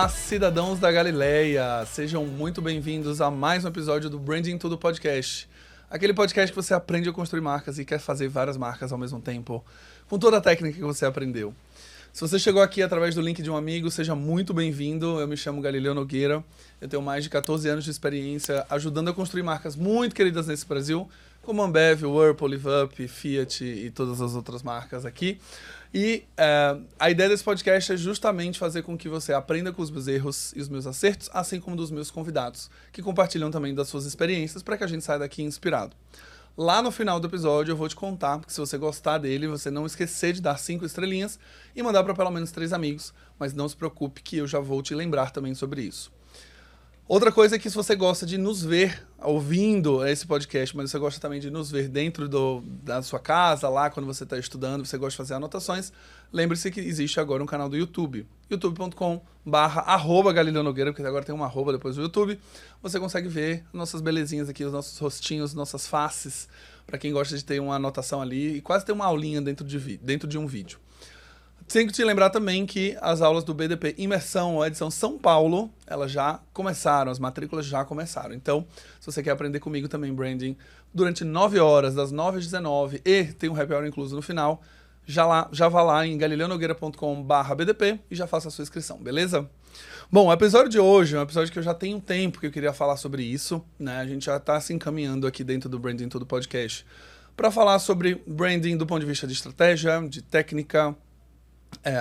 Olá, cidadãos da Galileia! Sejam muito bem-vindos a mais um episódio do Branding Tudo Podcast. Aquele podcast que você aprende a construir marcas e quer fazer várias marcas ao mesmo tempo, com toda a técnica que você aprendeu. Se você chegou aqui através do link de um amigo, seja muito bem-vindo. Eu me chamo Galileu Nogueira, eu tenho mais de 14 anos de experiência ajudando a construir marcas muito queridas nesse Brasil, como Ambev, Whirlpool, LiveUp, Fiat e todas as outras marcas aqui. E a ideia desse podcast é justamente fazer com que você aprenda com os meus erros e os meus acertos, assim como dos meus convidados, que compartilham também das suas experiências para que a gente saia daqui inspirado. Lá no final do episódio eu vou te contar, porque se você gostar dele, você não esquecer de dar 5 estrelinhas e mandar para pelo menos 3 amigos, mas não se preocupe que eu já vou te lembrar também sobre isso. Outra coisa é que se você gosta de nos ver ouvindo esse podcast, mas você gosta também de nos ver dentro da sua casa, lá quando você está estudando, você gosta de fazer anotações, lembre-se que existe agora um canal do YouTube, youtube.com/@Galileu Nogueira, porque agora tem uma arroba depois do YouTube. Você consegue ver nossas belezinhas aqui, os nossos rostinhos, nossas faces, para quem gosta de ter uma anotação ali e quase ter uma aulinha dentro de um vídeo. Tenho que te lembrar também que as aulas do BDP Imersão ou Edição São Paulo, elas já começaram, as matrículas já começaram. Então, se você quer aprender comigo também branding durante 9 horas, das 9 às 19, e tem um happy hour incluso no final, já vá lá em galileonogueira.com/BDP e já faça a sua inscrição, beleza? Bom, o episódio de hoje é um episódio que eu já tenho um tempo que eu queria falar sobre isso, né? A gente já está se encaminhando aqui dentro do Branding Tudo Podcast para falar sobre branding do ponto de vista de estratégia, de técnica.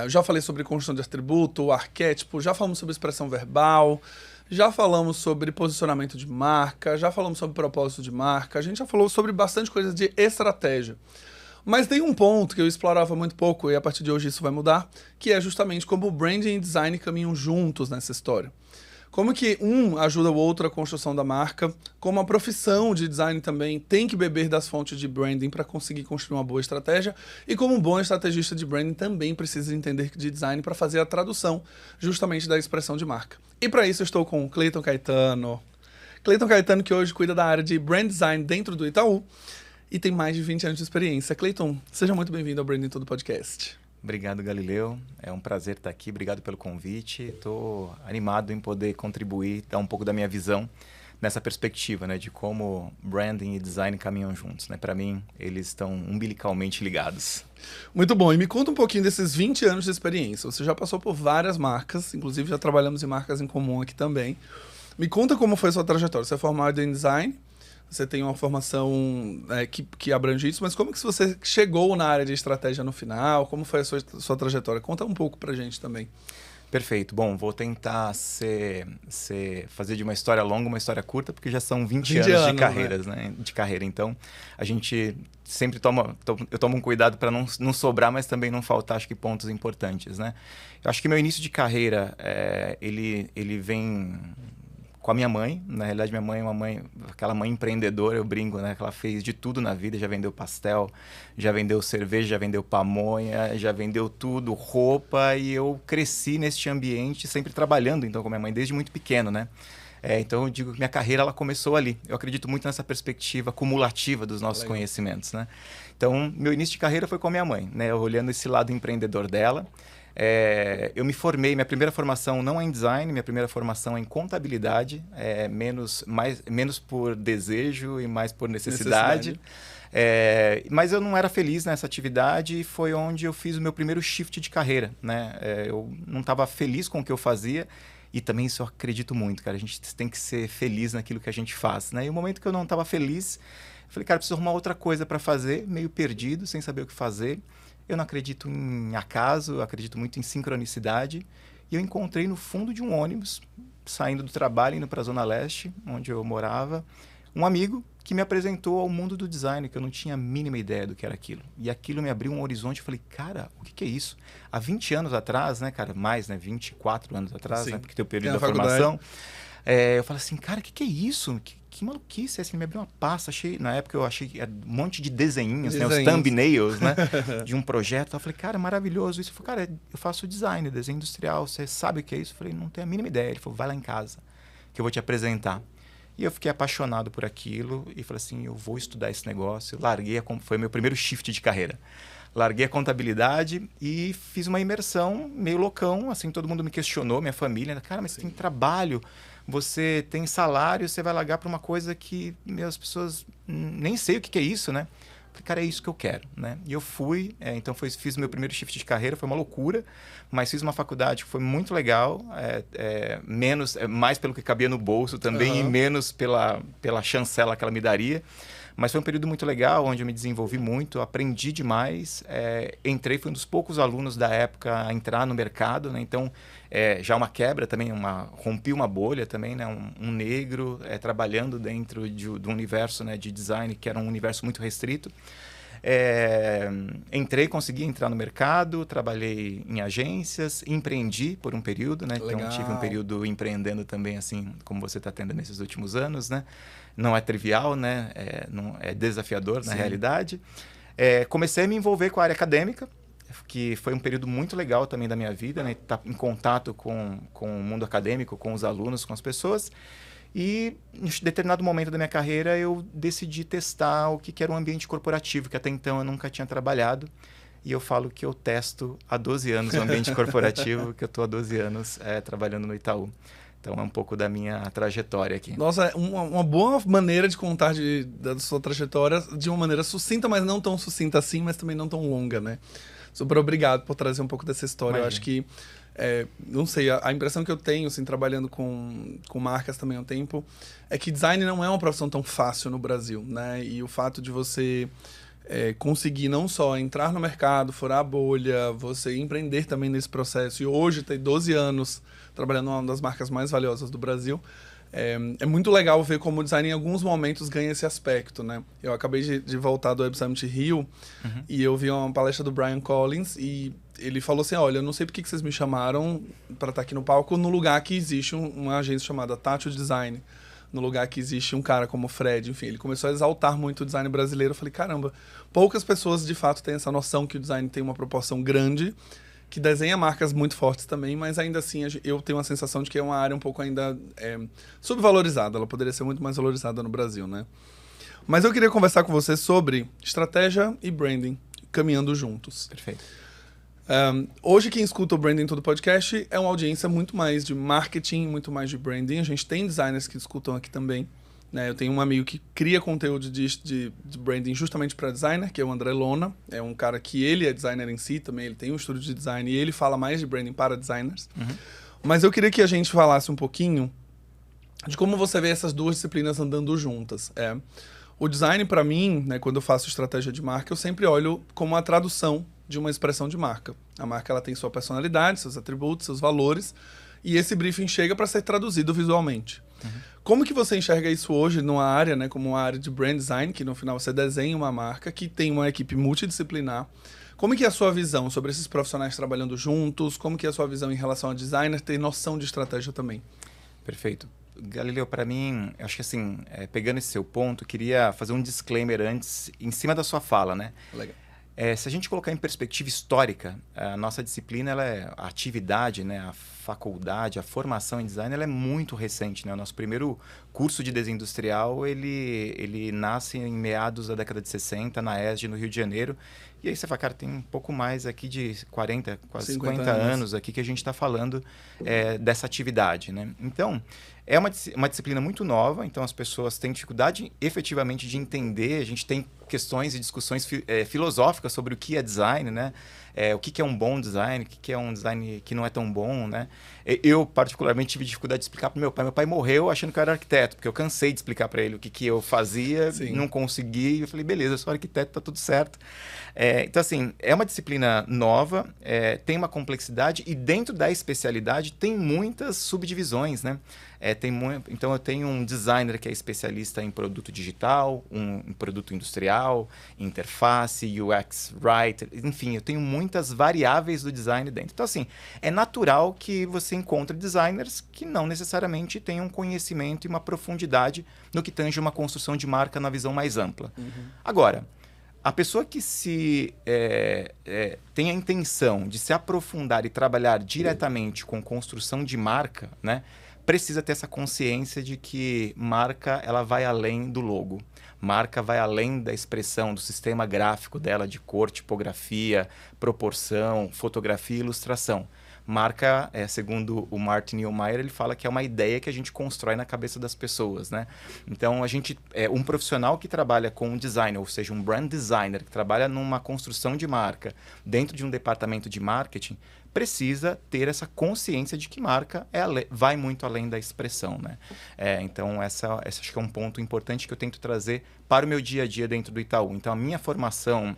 Já falei sobre construção de atributo, arquétipo, já falamos sobre expressão verbal, já falamos sobre posicionamento de marca, já falamos sobre propósito de marca, a gente já falou sobre bastante coisa de estratégia. Mas tem um ponto que eu explorava muito pouco e a partir de hoje isso vai mudar, que é justamente como o branding e design caminham juntos nessa história. Como que um ajuda o outro à construção da marca, como a profissão de design também tem que beber das fontes de branding para conseguir construir uma boa estratégia, e como um bom estrategista de branding também precisa entender de design para fazer a tradução justamente da expressão de marca. E para isso eu estou com o Cleiton Caetano. Cleiton Caetano, que hoje cuida da área de brand design dentro do Itaú e tem mais de 20 anos de experiência. Cleiton, seja muito bem-vindo ao Branding Tudo Podcast. Obrigado, Galileu. É um prazer estar aqui. Obrigado pelo convite. Estou animado em poder contribuir, dar um pouco da minha visão nessa perspectiva, né, de como branding e design caminham juntos. Né? Para mim, eles estão umbilicalmente ligados. Muito bom. E me conta um pouquinho desses 20 anos de experiência. Você já passou por várias marcas, inclusive já trabalhamos em marcas em comum aqui também. Me conta como foi a sua trajetória. Você é formado em design, você tem uma formação que abrange isso, mas como que você chegou na área de estratégia no final? Como foi a sua trajetória? Conta um pouco pra gente também. Perfeito. Bom, vou tentar fazer de uma história longa uma história curta, porque já são 20 anos de carreiras, né? De carreira. Então, a gente sempre eu tomo um cuidado para não sobrar, mas também não faltar, acho que, pontos importantes, né? Eu acho que meu início de carreira, ele vem com a minha mãe. Na realidade, minha mãe é aquela mãe empreendedora, eu brinco, né? Que ela fez de tudo na vida, já vendeu pastel, já vendeu cerveja, já vendeu pamonha, já vendeu tudo, roupa, e eu cresci neste ambiente sempre trabalhando, então, com a minha mãe desde muito pequeno, né? Então, eu digo que minha carreira ela começou ali. Eu acredito muito nessa perspectiva cumulativa dos nossos conhecimentos, né? Então, meu início de carreira foi com a minha mãe, né? Olhando esse lado empreendedor dela. Eu me formei, minha primeira formação não é em design, minha primeira formação é em contabilidade, menos por desejo e mais por necessidade. Mas eu não era feliz nessa atividade e foi onde eu fiz o meu primeiro shift de carreira, né? Eu não estava feliz com o que eu fazia e também isso eu acredito muito, cara, a gente tem que ser feliz naquilo que a gente faz, né? E o momento que eu não estava feliz, eu falei, cara, preciso arrumar outra coisa para fazer, meio perdido, sem saber o que fazer. Eu não acredito em acaso, eu acredito muito em sincronicidade. E eu encontrei no fundo de um ônibus, saindo do trabalho, indo para a Zona Leste, onde eu morava, um amigo que me apresentou ao mundo do design, que eu não tinha a mínima ideia do que era aquilo. E aquilo me abriu um horizonte, eu falei, cara, o que é isso? Há 20 anos atrás, né, cara, mais, né, 24 anos atrás, né, porque tem o período da formação, eu falei assim, cara, o que é isso? Que maluquice, assim, me abriu uma pasta, na época eu achei um monte de desenhinhos, né, os thumbnails, né, de um projeto. Eu falei, cara, maravilhoso isso. Eu falei, cara, eu faço design, desenho industrial, você sabe o que é isso? Eu falei, não tenho a mínima ideia. Ele falou, vai lá em casa, que eu vou te apresentar. E eu fiquei apaixonado por aquilo e falei assim, eu vou estudar esse negócio. Larguei, foi meu primeiro shift de carreira. Larguei a contabilidade e fiz uma imersão meio loucão, assim, todo mundo me questionou, minha família, cara, mas você tem trabalho, você tem salário, você vai largar para uma coisa que as pessoas nem sei o que é isso, né? Falei, cara, é isso que eu quero, né? E eu fui, então fiz o meu primeiro shift de carreira, foi uma loucura, mas fiz uma faculdade que foi muito legal, mais pelo que cabia no bolso também e menos pela chancela que ela me daria. Mas foi um período muito legal, onde eu me desenvolvi muito, aprendi demais, entrei, fui um dos poucos alunos da época a entrar no mercado, né? Então, já uma quebra também, rompi uma bolha também, né? Um negro trabalhando dentro do universo, né, de design, que era um universo muito restrito. Consegui entrar no mercado, trabalhei em agências, empreendi por um período, né? Então tive um período empreendendo também, assim como você está tendo nesses últimos anos, né? Não é trivial, né? É desafiador na realidade. Comecei a me envolver com a área acadêmica, que foi um período muito legal também da minha vida, né? Estar em contato com o mundo acadêmico, com os alunos, com as pessoas. E em determinado momento da minha carreira eu decidi testar o que era um ambiente corporativo, que até então eu nunca tinha trabalhado. E eu falo que eu testo há 12 anos o ambiente corporativo, que eu estou há 12 anos trabalhando no Itaú. Então é um pouco da minha trajetória aqui. Nossa, uma boa maneira de contar da sua trajetória de uma maneira sucinta, mas não tão sucinta assim, mas também não tão longa, né? Super obrigado por trazer um pouco dessa história. Imagina. Eu acho que não sei, a impressão que eu tenho, assim, trabalhando com marcas também há um tempo, é que design não é uma profissão tão fácil no Brasil, né? E o fato de você conseguir não só entrar no mercado, furar a bolha, você empreender também nesse processo, e hoje ter 12 anos trabalhando numa das marcas mais valiosas do Brasil, é muito legal ver como o design em alguns momentos ganha esse aspecto, né? Eu acabei de voltar do Web Summit Rio e eu vi uma palestra do Brian Collins e ele falou assim, olha, eu não sei por que vocês me chamaram para estar aqui no palco no lugar que existe uma agência chamada Tátil Design, no lugar que existe um cara como o Fred, enfim, ele começou a exaltar muito o design brasileiro. Eu falei, caramba, poucas pessoas de fato têm essa noção que o design tem uma proporção grande, que desenha marcas muito fortes também, mas ainda assim eu tenho uma sensação de que é uma área um pouco ainda subvalorizada, ela poderia ser muito mais valorizada no Brasil, né? Mas eu queria conversar com você sobre estratégia e branding, caminhando juntos. Perfeito. Hoje quem escuta o Branding Tudo Podcast é uma audiência muito mais de marketing, muito mais de branding. A gente tem designers que escutam aqui também, né? Eu tenho um amigo que cria conteúdo de branding justamente para designer, que é o André Lona. É um cara que ele é designer em si também, ele tem um estúdio de design e ele fala mais de branding para designers. Mas eu queria que a gente falasse um pouquinho de como você vê essas duas disciplinas andando juntas. O design, para mim, né, quando eu faço estratégia de marca, eu sempre olho como a tradução de uma expressão de marca. A marca ela tem sua personalidade, seus atributos, seus valores, e esse briefing chega para ser traduzido visualmente. Como que você enxerga isso hoje numa área, né, como uma área de brand design, que no final você desenha uma marca, que tem uma equipe multidisciplinar? Como que é a sua visão sobre esses profissionais trabalhando juntos? Como que é a sua visão em relação a designer ter noção de estratégia também? Perfeito. Galileu, para mim, acho que assim, pegando esse seu ponto, queria fazer um disclaimer antes, em cima da sua fala, né? Legal. Se a gente colocar em perspectiva histórica, a nossa disciplina, a atividade, né, a faculdade, a formação em design, ela é muito recente, né? O nosso primeiro curso de desenho industrial, ele nasce em meados da década de 60, na ESG, no Rio de Janeiro. E aí você fala, cara, tem um pouco mais aqui de 40, quase 50 anos aqui que a gente está falando dessa atividade, né? Então, é uma disciplina muito nova, então as pessoas têm dificuldade efetivamente de entender, a gente tem questões e discussões filosóficas sobre o que é design, né? O que é um bom design, o que é um design que não é tão bom, né? Eu, particularmente, tive dificuldade de explicar para o meu pai. Meu pai morreu achando que eu era arquiteto, porque eu cansei de explicar para ele o que eu fazia, não consegui. Eu falei, beleza, eu sou arquiteto, tá tudo certo. Então, assim, é uma disciplina nova, tem uma complexidade e dentro da especialidade tem muitas subdivisões, né? Então, eu tenho um designer que é especialista em produto digital, em produto industrial, interface, UX writer, enfim, eu tenho muitas variáveis do design dentro. Então, assim, é natural que você encontre designers que não necessariamente tenham conhecimento e uma profundidade no que tange uma construção de marca na visão mais ampla. Agora, a pessoa que tem a intenção de se aprofundar e trabalhar diretamente com construção de marca, né? precisa ter essa consciência de que marca ela vai além do logo. Marca vai além da expressão, do sistema gráfico dela, de cor, tipografia, proporção, fotografia e ilustração. Marca, segundo o Martin Neumeyer, ele fala que é uma ideia que a gente constrói na cabeça das pessoas, né? Então, um profissional que trabalha com um designer, ou seja, um brand designer, que trabalha numa construção de marca dentro de um departamento de marketing, precisa ter essa consciência de que marca vai muito além da expressão, né? Então, essa acho que é um ponto importante que eu tento trazer para o meu dia a dia dentro do Itaú. Então,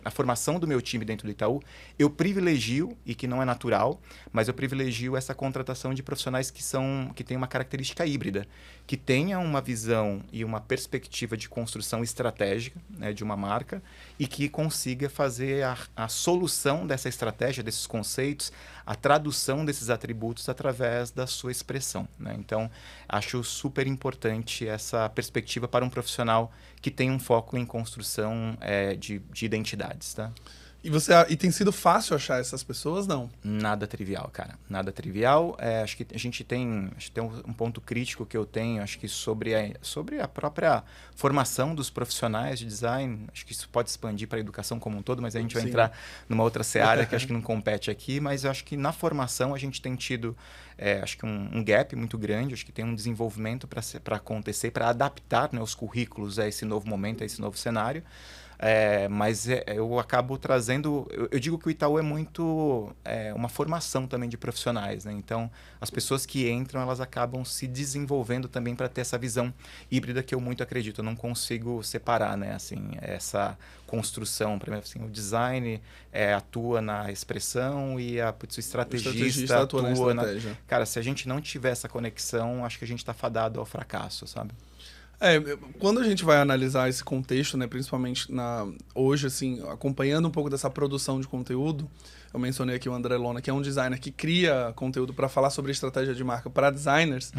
a formação do meu time dentro do Itaú, eu privilegio, e que não é natural, mas eu privilegio essa contratação de profissionais que têm uma característica híbrida, que tenham uma visão e uma perspectiva de construção estratégica, né, de uma marca, e que consiga fazer a solução dessa estratégia, desses conceitos, a tradução desses atributos através da sua expressão, né? Então, acho super importante essa perspectiva para um profissional que tem um foco em construção de identidades, tá? E tem sido fácil achar essas pessoas, não? Nada trivial, cara. Nada trivial. Acho que a gente tem um ponto crítico que eu tenho, acho que sobre a própria formação dos profissionais de design. Acho que isso pode expandir para a educação como um todo, mas a gente vai entrar numa outra seara que acho que não compete aqui. Mas eu acho que na formação a gente tem tido acho que um gap muito grande. Acho que tem um desenvolvimento para acontecer, para adaptar, né, os currículos a esse novo momento, a esse novo cenário. Mas eu acabo trazendo... Eu digo que o Itaú é muito uma formação também de profissionais, né? Então, as pessoas que entram, elas acabam se desenvolvendo também para ter essa visão híbrida que eu muito acredito. Eu não consigo separar, né, assim, essa construção. Primeiro, assim, o design atua na expressão e o estrategista atua na estratégia. Cara, se a gente não tiver essa conexão, acho que a gente está fadado ao fracasso, sabe? Quando a gente vai analisar esse contexto, né, principalmente hoje, assim, acompanhando um pouco dessa produção de conteúdo, eu mencionei aqui o André Lona, que é um designer que cria conteúdo para falar sobre estratégia de marca para designers.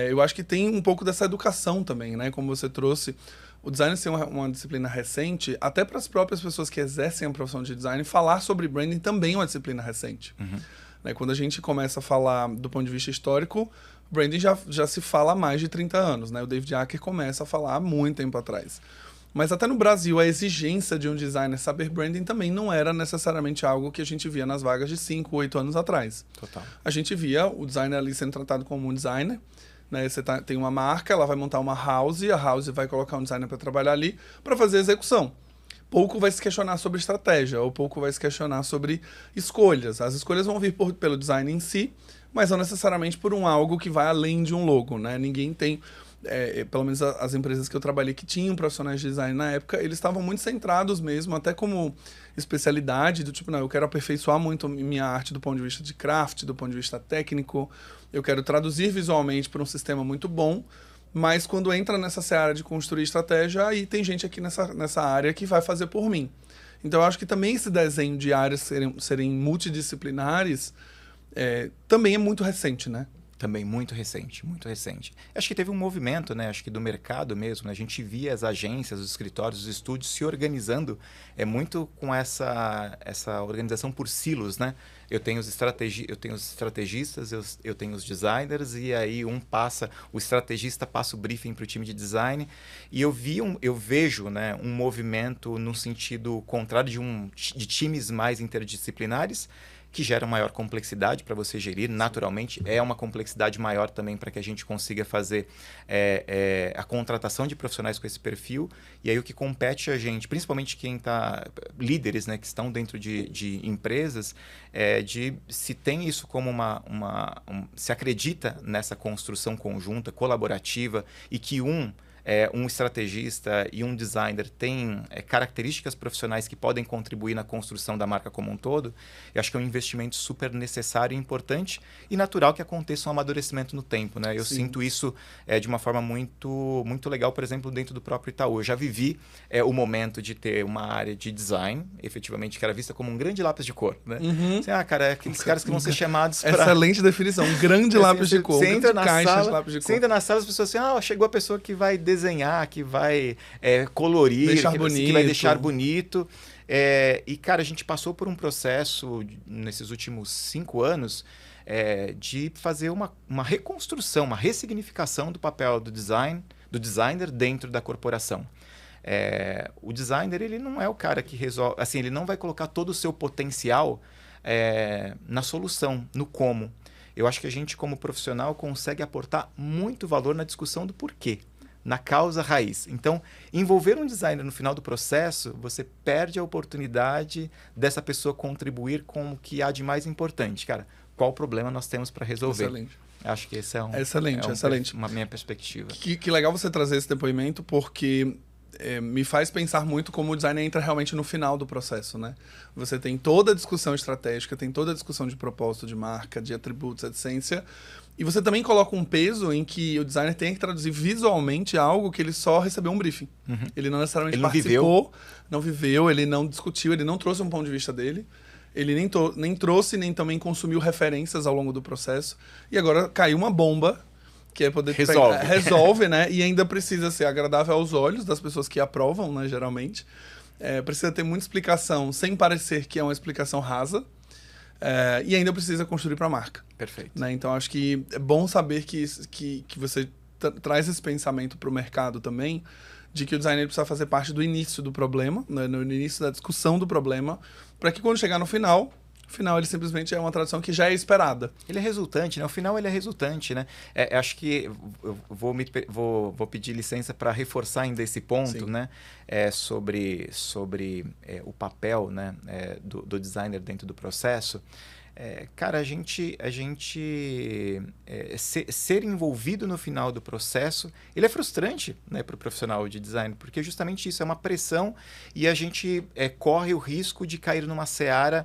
Eu acho que tem um pouco dessa educação também, né? Como você trouxe, o design ser uma disciplina recente, até para as próprias pessoas que exercem a profissão de design, falar sobre branding também é uma disciplina recente. Né? Quando a gente começa a falar do ponto de vista histórico, branding já se fala há mais de 30 anos, né? O David Acker começa a falar há muito tempo atrás. Mas até no Brasil, a exigência de um designer saber branding também não era necessariamente algo que a gente via nas vagas de 5, 8 anos atrás. Total. A gente via o designer ali sendo tratado como um designer, né? Você tem uma marca, ela vai montar uma house, a house vai colocar um designer para trabalhar ali para fazer a execução. Pouco vai se questionar sobre estratégia, ou pouco vai se questionar sobre escolhas. As escolhas vão vir pelo design em si, mas não necessariamente por algo que vai além de um logo, né? Ninguém tem, pelo menos as empresas que eu trabalhei que tinham profissionais de design na época, eles estavam muito centrados mesmo, até como especialidade, do tipo, não, eu quero aperfeiçoar muito minha arte do ponto de vista de craft, do ponto de vista técnico, eu quero traduzir visualmente para um sistema muito bom, mas quando entra nessa seara de construir estratégia, aí tem gente aqui nessa área que vai fazer por mim. Então eu acho que também esse desenho de áreas serem multidisciplinares também é muito recente, né? Também muito recente, muito recente. Acho que teve um movimento, né? Acho que do mercado mesmo, né? A gente via as agências, os escritórios, os estúdios se organizando muito com essa organização por silos, né? Eu tenho os estrategistas, eu tenho os designers, e aí o estrategista passa o briefing para o time de design, e eu vejo, né, um movimento no sentido contrário de times mais interdisciplinares, que gera maior complexidade para você gerir. Naturalmente, é uma complexidade maior também para que a gente consiga fazer a contratação de profissionais com esse perfil. E aí o que compete a gente, principalmente quem está... líderes, né, que estão dentro de empresas, de se tem isso como se acredita nessa construção conjunta, colaborativa, e que um estrategista e um designer têm características profissionais que podem contribuir na construção da marca como um todo, eu acho que é um investimento super necessário e importante, e natural que aconteça um amadurecimento no tempo, né? Eu sinto isso de uma forma muito, muito legal, por exemplo, dentro do próprio Itaú. Eu já vivi o momento de ter uma área de design, efetivamente, que era vista como um grande lápis de cor, né? Assim, cara, aqueles caras que vão ser chamados para... Excelente definição, um grande lápis de cor, você entra na sala, você entra na sala, as pessoas assim, chegou a pessoa que vai desenhar, que vai colorir, que vai deixar bonito. E, cara, a gente passou por um processo nesses últimos 5 anos de fazer uma reconstrução, uma ressignificação do papel do designer dentro da corporação. O designer, ele não é o cara que resolve, assim, ele não vai colocar todo o seu potencial na solução, no como. Eu acho que a gente, como profissional, consegue aportar muito valor na discussão do porquê, na causa raiz. Então, envolver um designer no final do processo, você perde a oportunidade dessa pessoa contribuir com o que há de mais importante. Cara, qual problema nós temos para resolver? Excelente. Acho que esse excelente. Uma minha perspectiva. Que legal você trazer esse depoimento, porque me faz pensar muito como o design entra realmente no final do processo, né? Você tem toda a discussão estratégica, tem toda a discussão de propósito, de marca, de atributos, de essência, e você também coloca um peso em que o designer tem que traduzir visualmente algo que ele só recebeu um briefing. Ele não necessariamente participou, não viveu, ele não discutiu, ele não trouxe um ponto de vista dele, ele nem trouxe, nem também consumiu referências ao longo do processo, e agora caiu uma bomba que é poder resolve, né? E ainda precisa ser agradável aos olhos das pessoas que aprovam, né? Geralmente. Precisa ter muita explicação, sem parecer que é uma explicação rasa. E ainda precisa construir para a marca. Perfeito. Né? Então, acho que é bom saber que você traz esse pensamento para o mercado também, de que o designer precisa fazer parte do início do problema, né? No início da discussão do problema, para que quando chegar no final ele simplesmente é uma tradução que já é esperada. Ele é resultante, né? O final ele é resultante, né? Acho que eu vou pedir licença para reforçar ainda esse ponto, sim, né? Sobre o papel, né? Do designer dentro do processo. Cara, a gente ser envolvido no final do processo, ele é frustrante, né, para o profissional de design, porque justamente isso é uma pressão e a gente corre o risco de cair numa seara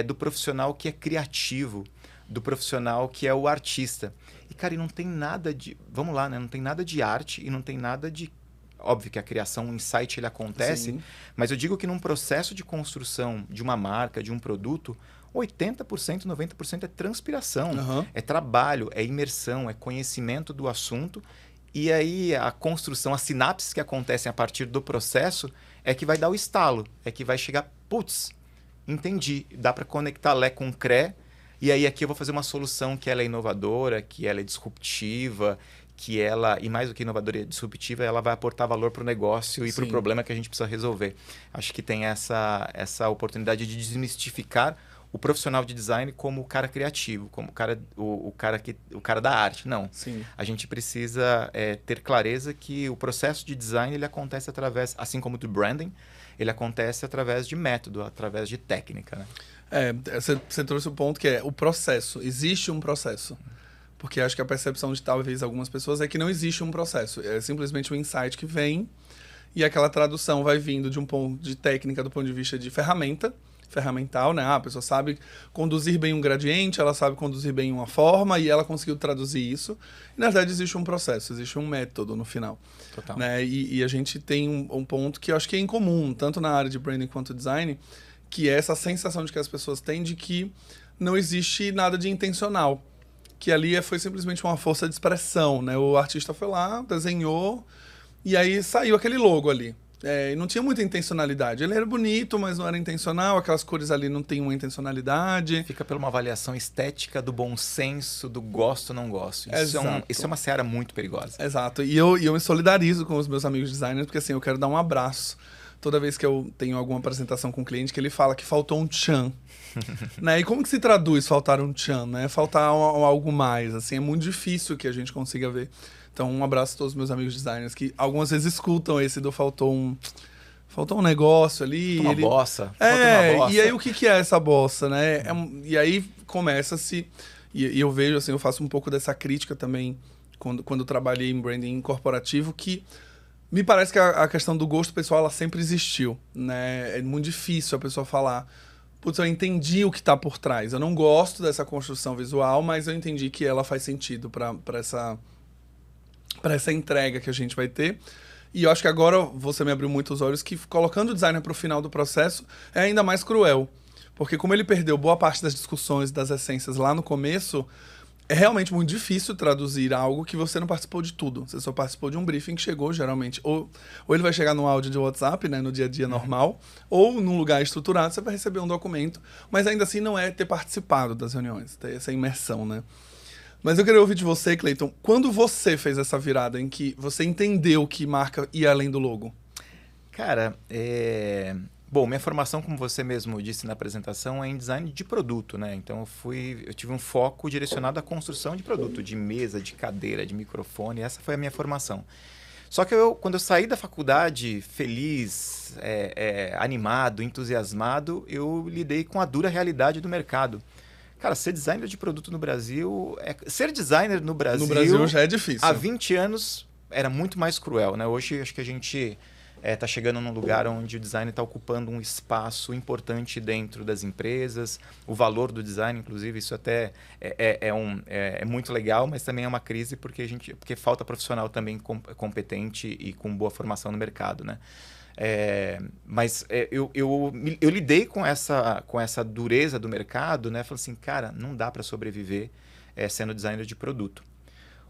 do profissional que é criativo, do profissional que é o artista. E, cara, e não tem nada de... Vamos lá, né? Não tem nada de arte e não tem nada de... Óbvio que a criação, o insight, ele acontece, sim, mas eu digo que num processo de construção de uma marca, de um produto, 80%, 90% é transpiração, é trabalho, é imersão, é conhecimento do assunto. E aí a construção, as sinapses que acontecem a partir do processo é que vai dar o estalo, é que vai chegar, putz, entendi, dá para conectar Lé com CRE, e aí aqui eu vou fazer uma solução que ela é inovadora, que ela é disruptiva, que ela, e mais do que inovadora e disruptiva, ela vai aportar valor para o negócio e para o problema que a gente precisa resolver. Acho que tem essa oportunidade de desmistificar o profissional de design como o cara criativo, como o cara da arte. Não. Sim. A gente precisa ter clareza que o processo de design ele acontece através, assim como do branding, ele acontece através de método, através de técnica, né? Você trouxe o ponto que é o processo. Existe um processo. Porque acho que a percepção de talvez algumas pessoas é que não existe um processo. É simplesmente um insight que vem e aquela tradução vai vindo de um ponto de técnica, do ponto de vista de ferramental, né? A pessoa sabe conduzir bem um gradiente, ela sabe conduzir bem uma forma e ela conseguiu traduzir isso. E, na verdade, existe um processo, existe um método no final. Total. Né? E a gente tem um ponto que eu acho que é incomum, tanto na área de branding quanto design, que é essa sensação de que as pessoas têm de que não existe nada de intencional. Que ali foi simplesmente uma força de expressão, né? O artista foi lá, desenhou e aí saiu aquele logo ali. E não tinha muita intencionalidade. Ele era bonito, mas não era intencional. Aquelas cores ali não tem uma intencionalidade. Fica por uma avaliação estética do bom senso, do gosto ou não gosto. Isso é uma seara muito perigosa. Exato. E eu me solidarizo com os meus amigos designers, porque assim, eu quero dar um abraço toda vez que eu tenho alguma apresentação com um cliente que ele fala que faltou um tchan. Né? E como que se traduz faltar um tchan? Né? Faltar algo mais. Assim, é muito difícil que a gente consiga ver. Então, um abraço a todos os meus amigos designers que algumas vezes escutam esse do faltou um negócio ali. Uma bossa. E aí o que é essa bossa, né? E aí começa-se... E eu vejo, assim, eu faço um pouco dessa crítica também quando trabalhei em branding corporativo, que me parece que a questão do gosto pessoal, ela sempre existiu, né? É muito difícil a pessoa falar... Putz, eu entendi o que está por trás. Eu não gosto dessa construção visual, mas eu entendi que ela faz sentido para essa entrega que a gente vai ter. E eu acho que agora você me abriu muito os olhos que colocando o designer para o final do processo é ainda mais cruel. Porque como ele perdeu boa parte das discussões, das essências lá no começo, É realmente muito difícil traduzir algo que você não participou de tudo. Você só participou de um briefing que chegou, geralmente. Ou ele vai chegar no áudio de WhatsApp, né, no dia a dia normal, ou num lugar estruturado, você vai receber um documento. Mas ainda assim não é ter participado das reuniões, ter essa imersão, né? Mas eu queria ouvir de você, Cleiton, quando você fez essa virada em que você entendeu que marca ia além do logo? Cara, bom, minha formação, como você mesmo disse na apresentação, é em design de produto, né? Então eu tive um foco direcionado à construção de produto, de mesa, de cadeira, de microfone. Essa foi a minha formação. Só que quando eu saí da faculdade feliz, animado, entusiasmado, eu lidei com a dura realidade do mercado. Cara, ser designer de produto no Brasil... Ser designer no Brasil... No Brasil já é difícil. Há 20 anos era muito mais cruel, né? Hoje acho que a gente está chegando num lugar onde o design está ocupando um espaço importante dentro das empresas. O valor do design, inclusive, isso até é muito legal, mas também é uma crise porque falta profissional também competente e com boa formação no mercado, né? Mas eu lidei com essa dureza do mercado, né? Falei assim, cara, não dá para sobreviver sendo designer de produto.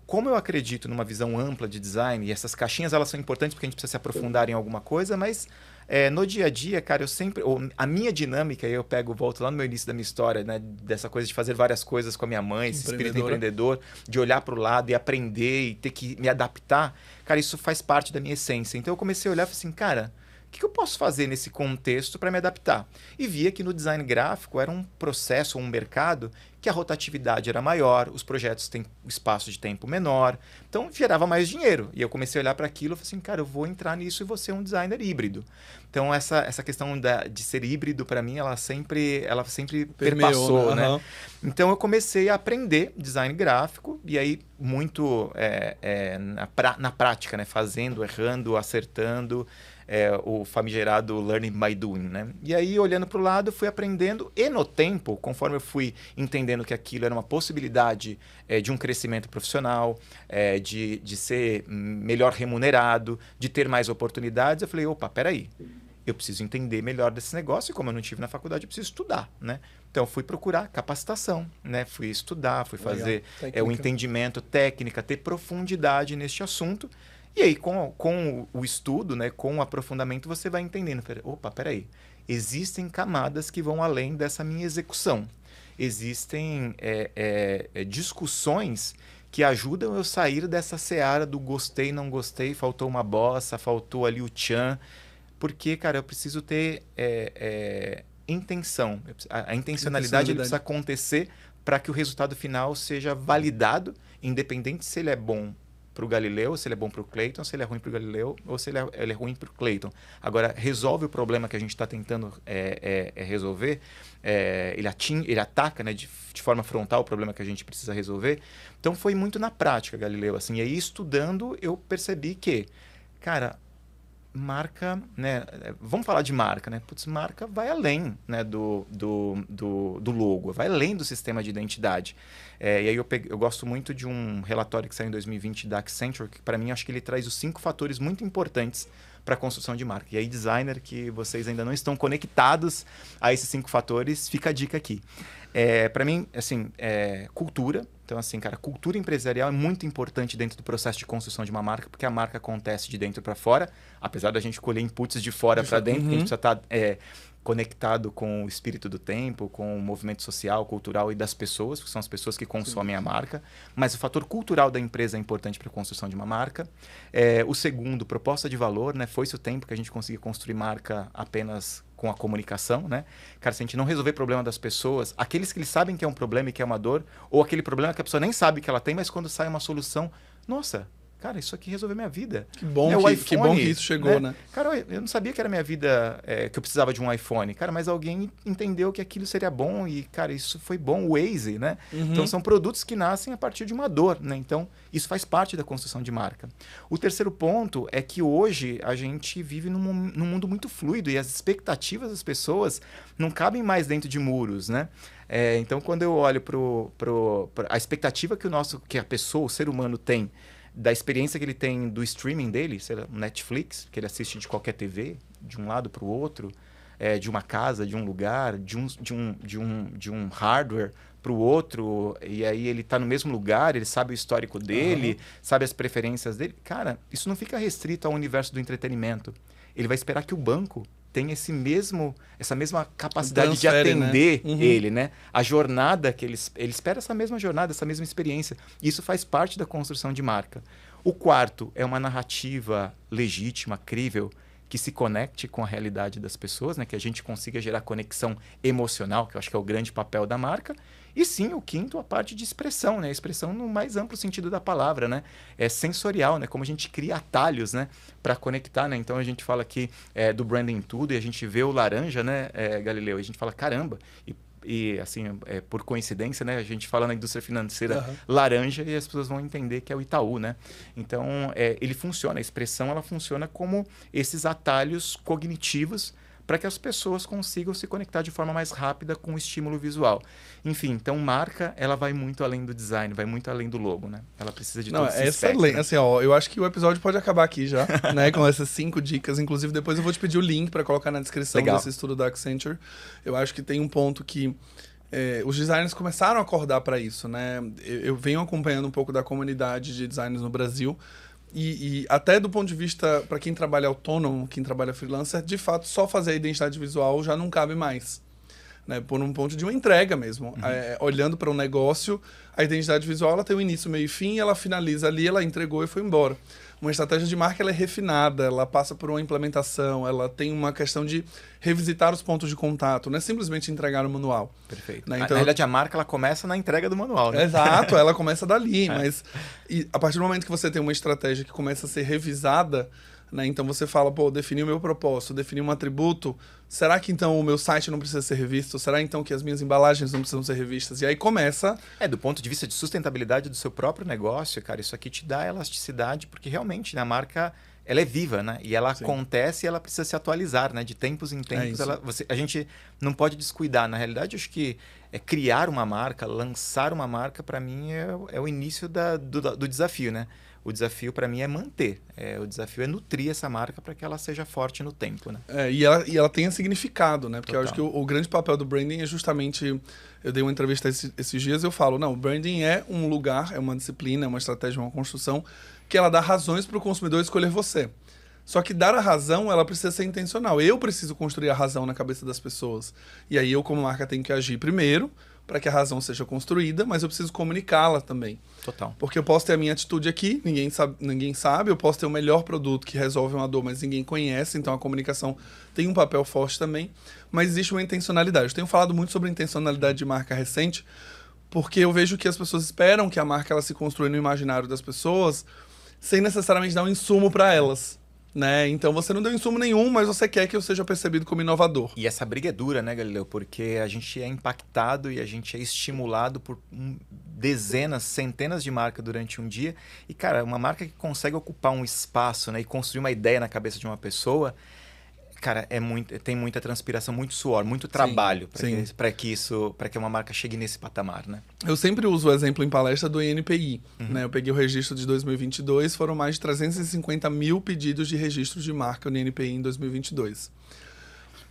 Como eu acredito numa visão ampla de design, e essas caixinhas elas são importantes porque a gente precisa se aprofundar em alguma coisa, mas no dia a dia, cara, a minha dinâmica, volto lá no meu início da minha história, né, dessa coisa de fazer várias coisas com a minha mãe, esse espírito empreendedor, de olhar para o lado e aprender e ter que me adaptar, cara, isso faz parte da minha essência. Então eu comecei a olhar e falei assim, cara, o que eu posso fazer nesse contexto para me adaptar? E via que no design gráfico era um processo, um mercado, que a rotatividade era maior, os projetos têm espaço de tempo menor, então gerava mais dinheiro. E eu comecei a olhar para aquilo e falei assim, cara, eu vou entrar nisso e vou ser um designer híbrido. Então essa questão de ser híbrido, para mim, ela sempre perpassou, né? Uhum. Então eu comecei a aprender design gráfico, e aí muito na prática, né? Fazendo, errando, acertando, o famigerado learning by doing, né? E aí, olhando para o lado, fui aprendendo, e no tempo, conforme eu fui entendendo que aquilo era uma possibilidade de um crescimento profissional, de ser melhor remunerado, de ter mais oportunidades, eu falei, opa, peraí, eu preciso entender melhor desse negócio, e como eu não tive na faculdade, eu preciso estudar, né? Então, fui procurar capacitação, né? Fui estudar, fui fazer o entendimento, técnica, ter profundidade neste assunto. E aí, com o estudo, né, com o aprofundamento, você vai entendendo. Opa, peraí. Existem camadas que vão além dessa minha execução. Existem discussões que ajudam eu sair dessa seara do gostei, não gostei, faltou uma bossa, faltou ali o tchan. Porque, cara, eu preciso ter intenção. A intencionalidade precisa acontecer para que o resultado final seja validado, independente se ele é bom para o Galileu, se ele é bom para o Cleiton, se ele é ruim para o Galileu ou se ele é ruim para o Cleiton. Agora, resolve o problema que a gente está tentando resolver, ele ataca, né, de forma frontal o problema que a gente precisa resolver. Então, foi muito na prática, Galileu. Assim, e aí, estudando, eu percebi que, cara, marca, né? Vamos falar de marca, né? Putz, marca vai além, né, do logo, vai além do sistema de identidade. E aí eu gosto muito de um relatório que saiu em 2020 da Accenture, que para mim acho que ele traz os 5 fatores muito importantes para a construção de marca. E aí, designer, que vocês ainda não estão conectados a esses 5 fatores, fica a dica aqui. Para mim, assim, cultura. Então, assim, cara, cultura empresarial é muito importante dentro do processo de construção de uma marca, porque a marca acontece de dentro para fora, apesar da gente colher inputs de fora para dentro, que a gente precisa estar conectado com o espírito do tempo, com o movimento social, cultural e das pessoas, que são as pessoas que consomem a marca. Mas o fator cultural da empresa é importante para a construção de uma marca. O segundo, proposta de valor, né? Foi-se o tempo que a gente conseguia construir marca apenas com a comunicação, né? Cara, se a gente não resolver o problema das pessoas, aqueles que eles sabem que é um problema e que é uma dor, ou aquele problema que a pessoa nem sabe que ela tem, mas quando sai uma solução, nossa, cara, isso aqui resolveu minha vida. Que bom, que bom que isso chegou, né? Cara, eu não sabia que era minha vida, que eu precisava de um iPhone. Cara, mas alguém entendeu que aquilo seria bom e, cara, isso foi bom. O Waze, né? Uhum. Então, são produtos que nascem a partir de uma dor, né? Então, isso faz parte da construção de marca. O terceiro ponto é que hoje a gente vive num mundo muito fluido e as expectativas das pessoas não cabem mais dentro de muros, né? Então, quando eu olho a expectativa que a pessoa, o ser humano tem da experiência que ele tem do streaming dele, sei lá, Netflix, que ele assiste de qualquer TV, de um lado para o outro, de uma casa, de um lugar, de um hardware para o outro, e aí ele está no mesmo lugar, ele sabe o histórico dele, sabe as preferências dele. Cara, isso não fica restrito ao universo do entretenimento. Ele vai esperar que o banco tenha essa mesma capacidade de atender, né? Ele, né? A jornada que ele espera, essa mesma jornada, essa mesma experiência. Isso faz parte da construção de marca. O quarto é uma narrativa legítima, crível, que se conecte com a realidade das pessoas, né? Que a gente consiga gerar conexão emocional, que eu acho que é o grande papel da marca. E sim, o quinto, a parte de expressão, né? A expressão no mais amplo sentido da palavra, né? É sensorial, né? Como a gente cria atalhos, né? Para conectar, né? Então a gente fala aqui do branding tudo e a gente vê o laranja, né, Galileu? E a gente fala, caramba, e assim, por coincidência, né, a gente fala na indústria financeira laranja e as pessoas vão entender que é o Itaú, né? Então, ele funciona, a expressão ela funciona como esses atalhos cognitivos para que as pessoas consigam se conectar de forma mais rápida com o estímulo visual. Enfim, então marca, ela vai muito além do design, vai muito além do logo, né? Ela precisa de todo esse espectro, né? Assim, ó, eu acho que o episódio pode acabar aqui já, né? Com essas 5 dicas. Inclusive, depois eu vou te pedir o link para colocar na descrição desse estudo da Accenture. Eu acho que tem um ponto que os designers começaram a acordar para isso, né? Eu venho acompanhando um pouco da comunidade de designers no Brasil. E até do ponto de vista, para quem trabalha autônomo, quem trabalha freelancer, de fato, só fazer a identidade visual já não cabe mais. Né? Por um ponto de uma entrega mesmo. Olhando para um negócio, a identidade visual ela tem um início, meio e fim, ela finaliza ali, ela entregou e foi embora. Uma estratégia de marca ela é refinada, ela passa por uma implementação, ela tem uma questão de revisitar os pontos de contato, não é simplesmente entregar o manual. Perfeito. Né? Então, na realidade, a marca ela começa na entrega do manual, né? Exato, ela começa dali, mas a partir do momento que você tem uma estratégia que começa a ser revisada, né? Então você fala, defini o meu propósito, defini um atributo, será que então o meu site não precisa ser revisto? Será então que as minhas embalagens não precisam ser revistas? E aí começa... do ponto de vista de sustentabilidade do seu próprio negócio, cara, isso aqui te dá elasticidade, porque realmente a marca ela é viva, né? E ela acontece e ela precisa se atualizar, né? De tempos em tempos. A gente não pode descuidar. Na realidade, eu acho que criar uma marca, lançar uma marca, para mim, é o início do desafio, né? O desafio, para mim, é manter. O desafio é nutrir essa marca para que ela seja forte no tempo, né? E ela tenha significado, né? Porque eu acho que o grande papel do branding é justamente... Eu dei uma entrevista esses dias e eu falo, não, o branding é um lugar, é uma disciplina, é uma estratégia, uma construção que ela dá razões para o consumidor escolher você. Só que dar a razão, ela precisa ser intencional. Eu preciso construir a razão na cabeça das pessoas. E aí eu, como marca, tenho que agir primeiro para que a razão seja construída, mas eu preciso comunicá-la também. Total. Porque eu posso ter a minha atitude aqui, ninguém sabe, eu posso ter o melhor produto que resolve uma dor, mas ninguém conhece, então a comunicação tem um papel forte também, mas existe uma intencionalidade. Eu tenho falado muito sobre intencionalidade de marca recente, porque eu vejo que as pessoas esperam que a marca ela se construa no imaginário das pessoas, sem necessariamente dar um insumo para elas. Né? Então você não deu insumo nenhum, mas você quer que eu seja percebido como inovador. E essa briga é dura, né, Galileu? Porque a gente é impactado e a gente é estimulado por dezenas, centenas de marcas durante um dia. E, cara, uma marca que consegue ocupar um espaço, né, e construir uma ideia na cabeça de uma pessoa, cara, tem muita transpiração, muito suor, muito trabalho para que uma marca chegue nesse patamar, né? Eu sempre uso o exemplo em palestra do INPI. Né? Eu peguei o registro de 2022, foram mais de 350 mil pedidos de registro de marca no INPI em 2022.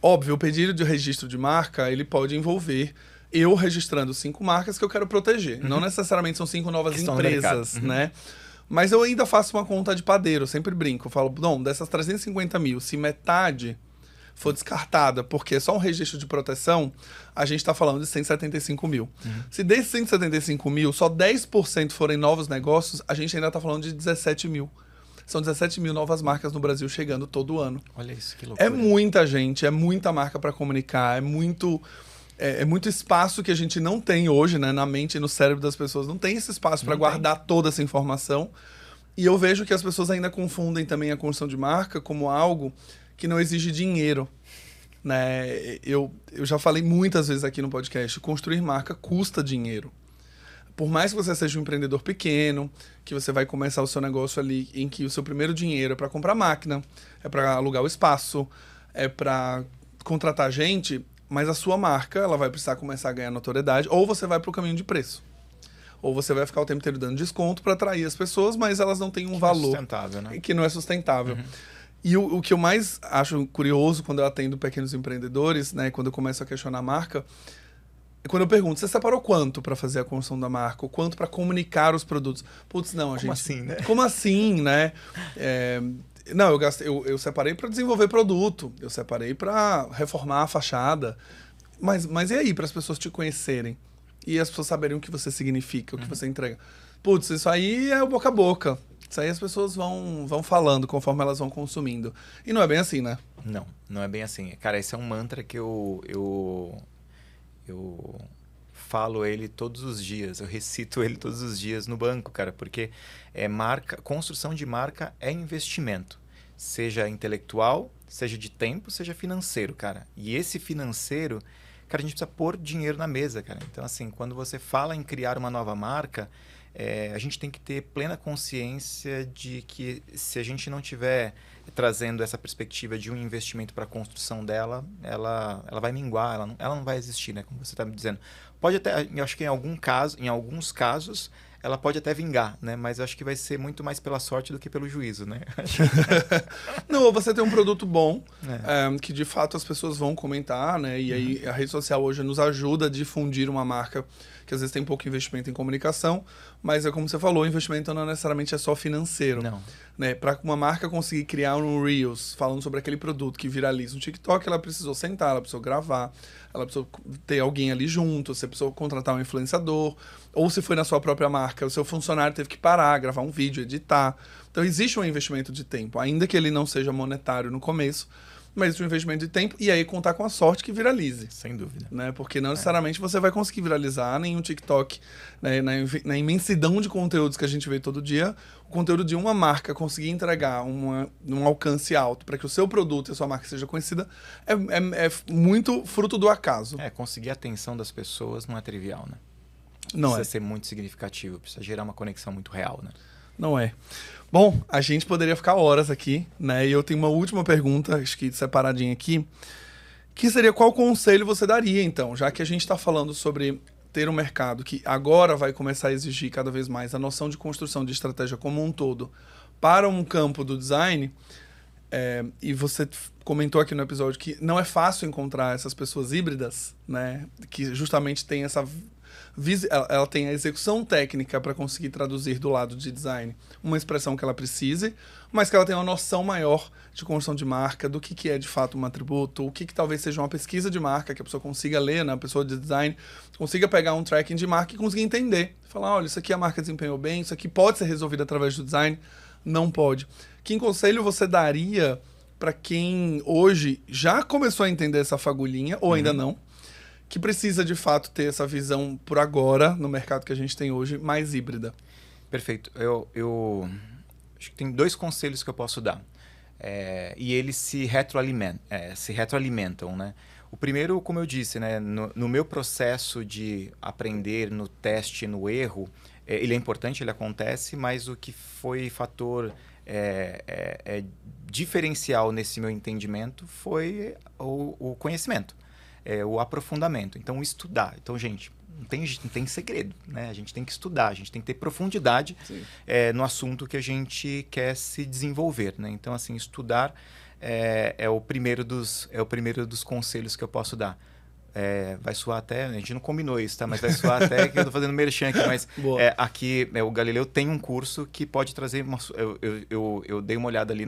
Óbvio, o pedido de registro de marca, ele pode envolver eu registrando 5 marcas que eu quero proteger. Não necessariamente são 5 novas empresas, né? Mas eu ainda faço uma conta de padeiro, eu sempre brinco. Eu falo, não, dessas 350 mil, se metade for descartada porque é só um registro de proteção, a gente está falando de 175 mil. Se desses 175 mil, só 10% forem novos negócios, a gente ainda está falando de 17 mil. São 17 mil novas marcas no Brasil chegando todo ano. Olha isso, que loucura. É muita gente, é muita marca para comunicar, é muito espaço que a gente não tem hoje, né, na mente e no cérebro das pessoas. Não tem esse espaço para guardar toda essa informação. E eu vejo que as pessoas ainda confundem também a construção de marca como algo que não exige dinheiro. Né? Eu já falei muitas vezes aqui no podcast, construir marca custa dinheiro. Por mais que você seja um empreendedor pequeno, que você vai começar o seu negócio ali em que o seu primeiro dinheiro é para comprar máquina, é para alugar o espaço, é para contratar gente, mas a sua marca ela vai precisar começar a ganhar notoriedade, ou você vai para o caminho de preço. Ou você vai ficar o tempo inteiro dando desconto para atrair as pessoas, mas elas não têm um valor sustentável, né? que não é sustentável. E o que eu mais acho curioso quando eu atendo pequenos empreendedores, né, quando eu começo a questionar a marca, é quando eu pergunto, você separou quanto para fazer a construção da marca? Ou quanto para comunicar os produtos? Putz, não, a gente... Como assim, né? Como assim, né? Não, eu separei para desenvolver produto, eu separei para reformar a fachada. Mas e aí, para as pessoas te conhecerem? E as pessoas saberem o que você significa, o que você entrega? Putz, isso aí é o boca a boca. Isso aí as pessoas vão falando conforme elas vão consumindo. E não é bem assim, né? Não é bem assim. Cara, esse é um mantra que eu falo ele todos os dias, eu recito ele todos os dias no banco, cara, porque construção de marca é investimento, seja intelectual, seja de tempo, seja financeiro, cara. E esse financeiro, cara, a gente precisa pôr dinheiro na mesa, cara. Então, assim, quando você fala em criar uma nova marca, a gente tem que ter plena consciência de que se a gente não tiver trazendo essa perspectiva de um investimento para a construção dela, ela vai minguar, ela não vai existir, né? Como você está me dizendo. Pode até, eu acho que em alguns casos, ela pode até vingar, né? Mas eu acho que vai ser muito mais pela sorte do que pelo juízo, né? Não, você tem um produto bom, que de fato as pessoas vão comentar, né? E aí a rede social hoje nos ajuda a difundir uma marca que às vezes tem pouco investimento em comunicação, mas é como você falou, o investimento não necessariamente é só financeiro. Não. Né? Para uma marca conseguir criar um Reels falando sobre aquele produto que viraliza no TikTok, ela precisou sentar, ela precisou gravar, ela precisou ter alguém ali junto, você precisou contratar um influenciador, ou se foi na sua própria marca, o seu funcionário teve que parar, gravar um vídeo, editar. Então existe um investimento de tempo, ainda que ele não seja monetário no começo, mas existe um investimento de tempo e aí contar com a sorte que viralize. Sem dúvida. Né? Porque não necessariamente você vai conseguir viralizar nenhum TikTok, né? Na imensidão de conteúdos que a gente vê todo dia, o conteúdo de uma marca conseguir entregar um alcance alto para que o seu produto e a sua marca seja conhecida é muito fruto do acaso. Conseguir a atenção das pessoas não é trivial, né? Não precisa ser muito significativo, precisa gerar uma conexão muito real, né? Não é. Bom, a gente poderia ficar horas aqui, né? E eu tenho uma última pergunta, acho que separadinha aqui, que seria qual conselho você daria, então, já que a gente está falando sobre ter um mercado que agora vai começar a exigir cada vez mais a noção de construção de estratégia como um todo para um campo do design, e você comentou aqui no episódio que não é fácil encontrar essas pessoas híbridas, né? Que justamente tem ela tem a execução técnica para conseguir traduzir do lado de design uma expressão que ela precise, mas que ela tem uma noção maior de construção de marca, do que é de fato um atributo, o que talvez seja uma pesquisa de marca que a pessoa consiga ler, né? A pessoa de design consiga pegar um tracking de marca e conseguir entender. Falar, olha, isso aqui a marca desempenhou bem, isso aqui pode ser resolvido através do design, não pode. Que conselho você daria para quem hoje já começou a entender essa fagulhinha, ou ainda não, que precisa, de fato, ter essa visão, por agora, no mercado que a gente tem hoje, mais híbrida? Perfeito. Eu acho que tem 2 conselhos que eu posso dar. E eles se retroalimentam, né? O primeiro, como eu disse, né, no meu processo de aprender, no teste, no erro, ele é importante, ele acontece, mas o que foi fator diferencial nesse meu entendimento foi o conhecimento. O aprofundamento. Então, estudar. Então, gente, não tem segredo, né? A gente tem que estudar, a gente tem que ter profundidade no assunto que a gente quer se desenvolver, né? Então, assim, estudar é o primeiro dos conselhos que eu posso dar. Vai soar até... A gente não combinou isso, tá? Mas vai soar até que eu tô fazendo merchan aqui. Mas aqui, o Galileu tem um curso que pode trazer... Eu dei uma olhada ali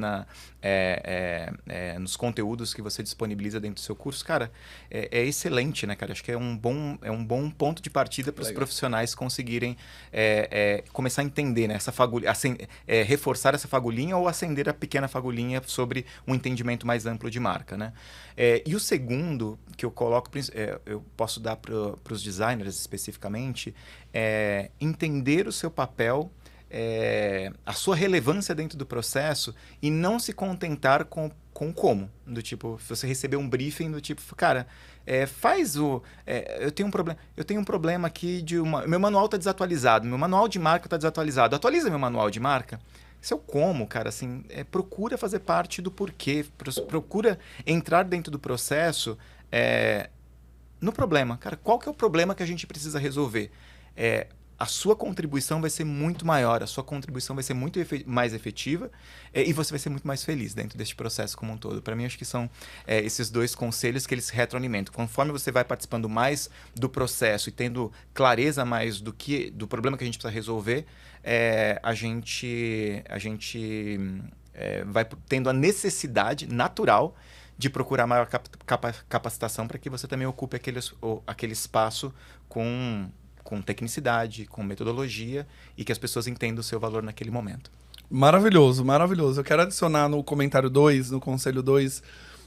nos conteúdos que você disponibiliza dentro do seu curso. Cara, é excelente, né, cara? Acho que é um bom ponto de partida para os profissionais conseguirem começar a entender, né, essa fagulha, reforçar essa fagulhinha ou acender a pequena fagulhinha sobre um entendimento mais amplo de marca, né? E o segundo que eu coloco, eu posso dar para os designers especificamente, entender o seu papel, a sua relevância dentro do processo e não se contentar com como. Do tipo, se você receber um briefing do tipo, cara, eu tenho um problema aqui meu manual está desatualizado, meu manual de marca está desatualizado, atualiza meu manual de marca. Isso é o como, cara, assim, procura fazer parte do porquê, procura entrar dentro do processo no problema. Cara, qual que é o problema que a gente precisa resolver? a sua contribuição vai ser muito maior, a sua contribuição vai ser muito mais efetiva e você vai ser muito mais feliz dentro deste processo como um todo. Para mim, acho que são esses dois conselhos que eles retroalimentam. Conforme você vai participando mais do processo e tendo clareza mais do problema que a gente precisa resolver, a gente vai tendo a necessidade natural de procurar maior capacitação para que você também ocupe aquele espaço com tecnicidade, com metodologia e que as pessoas entendam o seu valor naquele momento. Maravilhoso, maravilhoso. Eu quero adicionar no comentário 2, no conselho 2,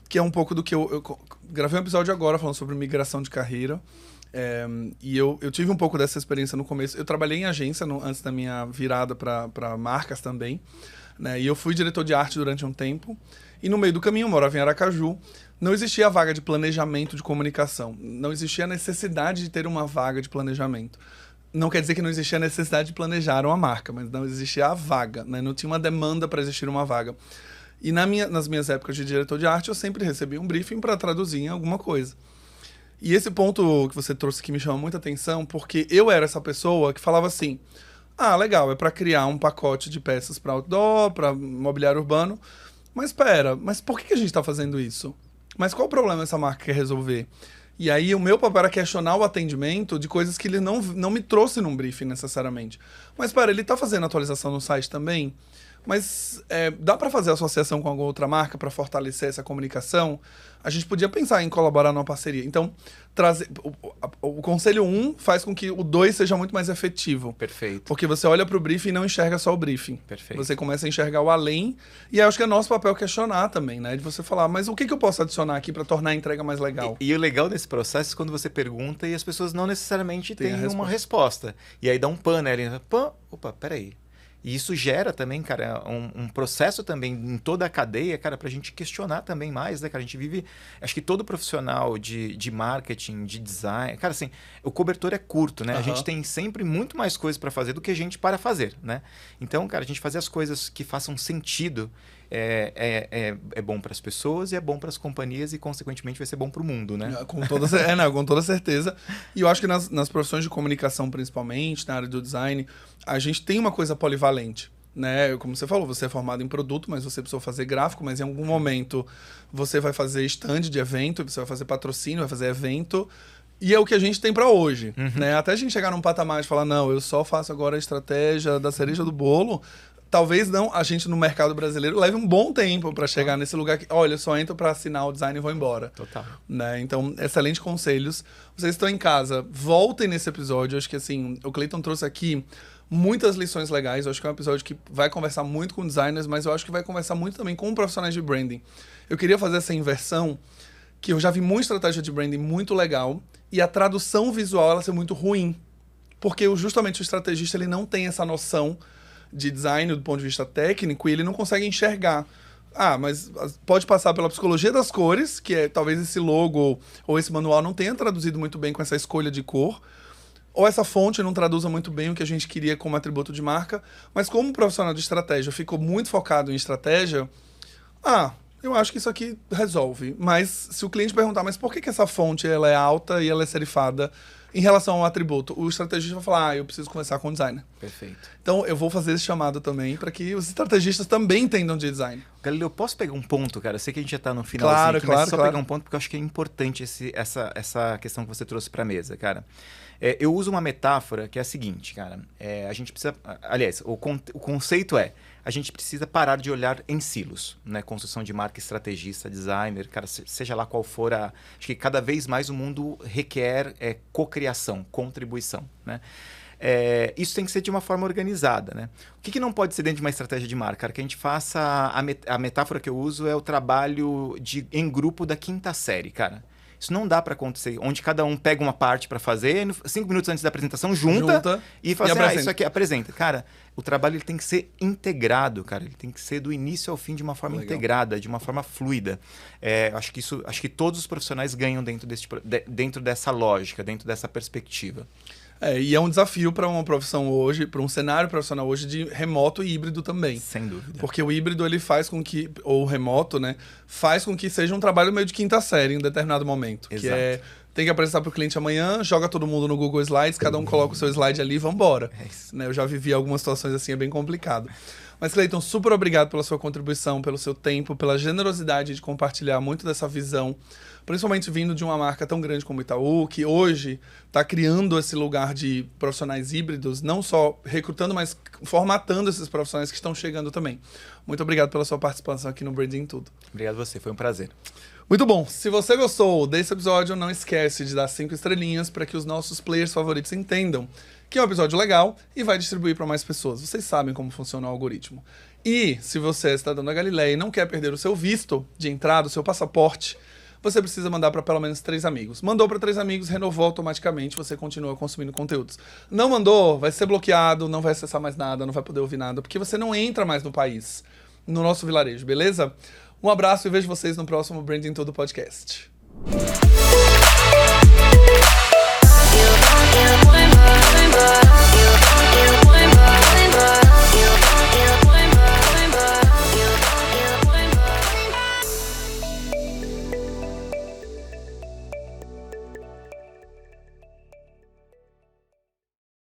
que é um pouco do que eu gravei um episódio agora falando sobre migração de carreira. E eu tive um pouco dessa experiência no começo. Eu trabalhei em agência antes da minha virada para marcas também, né? E eu fui diretor de arte durante um tempo. E no meio do caminho, eu morava em Aracaju, não existia a vaga de planejamento de comunicação. Não existia a necessidade de ter uma vaga de planejamento. Não quer dizer que não existia a necessidade de planejar uma marca, mas não existia a vaga, né? Não tinha uma demanda para existir uma vaga. E nas minhas épocas de diretor de arte, eu sempre recebia um briefing para traduzir em alguma coisa. E esse ponto que você trouxe que me chama muita atenção, porque eu era essa pessoa que falava assim, legal, é para criar um pacote de peças para outdoor, para mobiliário urbano, mas espera, por que a gente está fazendo isso? Mas qual o problema essa marca quer resolver? E aí o meu papel era questionar o atendimento de coisas que ele não me trouxe num briefing necessariamente. Mas espera, ele está fazendo atualização no site também? Mas dá para fazer associação com alguma outra marca para fortalecer essa comunicação? A gente podia pensar em colaborar numa parceria. Então, o conselho 1 faz com que o 2 seja muito mais efetivo. Perfeito. Porque você olha para o briefing e não enxerga só o briefing. Perfeito. Você começa a enxergar o além. E aí, acho que é nosso papel questionar também, né? De você falar, mas o que eu posso adicionar aqui para tornar a entrega mais legal? E o legal desse processo é quando você pergunta e as pessoas não necessariamente têm uma resposta. E aí dá um pan, né? Opa, peraí. E isso gera também, cara, um processo também em toda a cadeia, cara, pra gente questionar também mais, né, cara? A gente vive, acho que todo profissional de marketing, de design, cara, assim, o cobertor é curto, né? A gente tem sempre muito mais coisas para fazer do que gente para fazer, né? Então, cara, a gente fazer as coisas que façam sentido é bom para as pessoas e é bom para as companhias e, consequentemente, vai ser bom para o mundo, né? Com toda certeza. E eu acho que nas profissões de comunicação, principalmente, na área do design, a gente tem uma coisa polivalente, né? Como você falou, você é formado em produto, mas você precisou fazer gráfico, mas em algum momento você vai fazer stand de evento, você vai fazer patrocínio, vai fazer evento. E é o que a gente tem para hoje, né? Até a gente chegar num patamar de falar, não, eu só faço agora a estratégia da cereja do bolo. Talvez não, a gente no mercado brasileiro leve um bom tempo para chegar nesse lugar que, olha, eu só entro para assinar o design e vou embora. Total. Né? Então, excelentes conselhos. Vocês estão em casa, voltem nesse episódio. Eu acho que, assim, o Cleiton trouxe aqui muitas lições legais. Eu acho que é um episódio que vai conversar muito com designers, mas eu acho que vai conversar muito também com profissionais de branding. Eu queria fazer essa inversão, que eu já vi muita estratégia de branding muito legal e a tradução visual ela ser muito ruim. Porque justamente o estrategista ele não tem essa noção de design do ponto de vista técnico e ele não consegue enxergar. Mas pode passar pela psicologia das cores, que é talvez esse logo ou esse manual não tenha traduzido muito bem com essa escolha de cor, ou essa fonte não traduza muito bem o que a gente queria como atributo de marca, mas como profissional de estratégia ficou muito focado em estratégia, eu acho que isso aqui resolve. Mas se o cliente perguntar, mas por que essa fonte ela é alta e ela é serifada em relação ao atributo? O estrategista vai falar, eu preciso conversar com o designer. Perfeito. Então, eu vou fazer esse chamado também para que os estrategistas também entendam de design. Galileu, eu posso pegar um ponto, cara? Eu sei que a gente já está no finalzinho aqui, mas só pegar um ponto porque eu acho que é importante essa questão que você trouxe para a mesa, cara. Eu uso uma metáfora que é a seguinte, cara. A gente precisa... Aliás, o conceito é a gente precisa parar de olhar em silos, né? Construção de marca, estrategista, designer, cara, seja lá qual for a... Acho que cada vez mais o mundo requer cocriação, contribuição, né? Isso tem que ser de uma forma organizada, né? O que não pode ser dentro de uma estratégia de marca? Cara, que a gente faça... A metáfora que eu uso é o trabalho em grupo da 5ª série, cara. Isso não dá para acontecer, onde cada um pega uma parte para fazer, 5 minutos antes da apresentação, junta e faz isso aqui, apresenta. Cara, o trabalho ele tem que ser integrado, cara. Ele tem que ser do início ao fim de uma forma integrada, de uma forma fluida. Acho que todos os profissionais ganham dentro dessa lógica, dentro dessa perspectiva. E é um desafio para uma profissão hoje, para um cenário profissional hoje de remoto e híbrido também. Sem dúvida. Porque o híbrido ele faz com que, ou o remoto, né, faz com que seja um trabalho meio de 5ª série em determinado momento. Exato. Que é tem que apresentar para o cliente amanhã, joga todo mundo no Google Slides, cada um coloca o seu slide ali e vambora. É isso. Né? Eu já vivi algumas situações assim, é bem complicado. Mas, Cleiton, super obrigado pela sua contribuição, pelo seu tempo, pela generosidade de compartilhar muito dessa visão, principalmente vindo de uma marca tão grande como Itaú, que hoje está criando esse lugar de profissionais híbridos, não só recrutando, mas formatando esses profissionais que estão chegando também. Muito obrigado pela sua participação aqui no Branding Tudo. Obrigado a você, foi um prazer. Muito bom. Se você gostou desse episódio, não esquece de dar 5 estrelinhas para que os nossos players favoritos entendam que é um episódio legal e vai distribuir para mais pessoas. Vocês sabem como funciona o algoritmo. E se você está dando a Galileia e não quer perder o seu visto de entrada, o seu passaporte, você precisa mandar para pelo menos 3 amigos. Mandou para 3 amigos, renovou automaticamente, você continua consumindo conteúdos. Não mandou, vai ser bloqueado, não vai acessar mais nada, não vai poder ouvir nada, porque você não entra mais no país, no nosso vilarejo, beleza? Um abraço e vejo vocês no próximo Branding Tudo Podcast.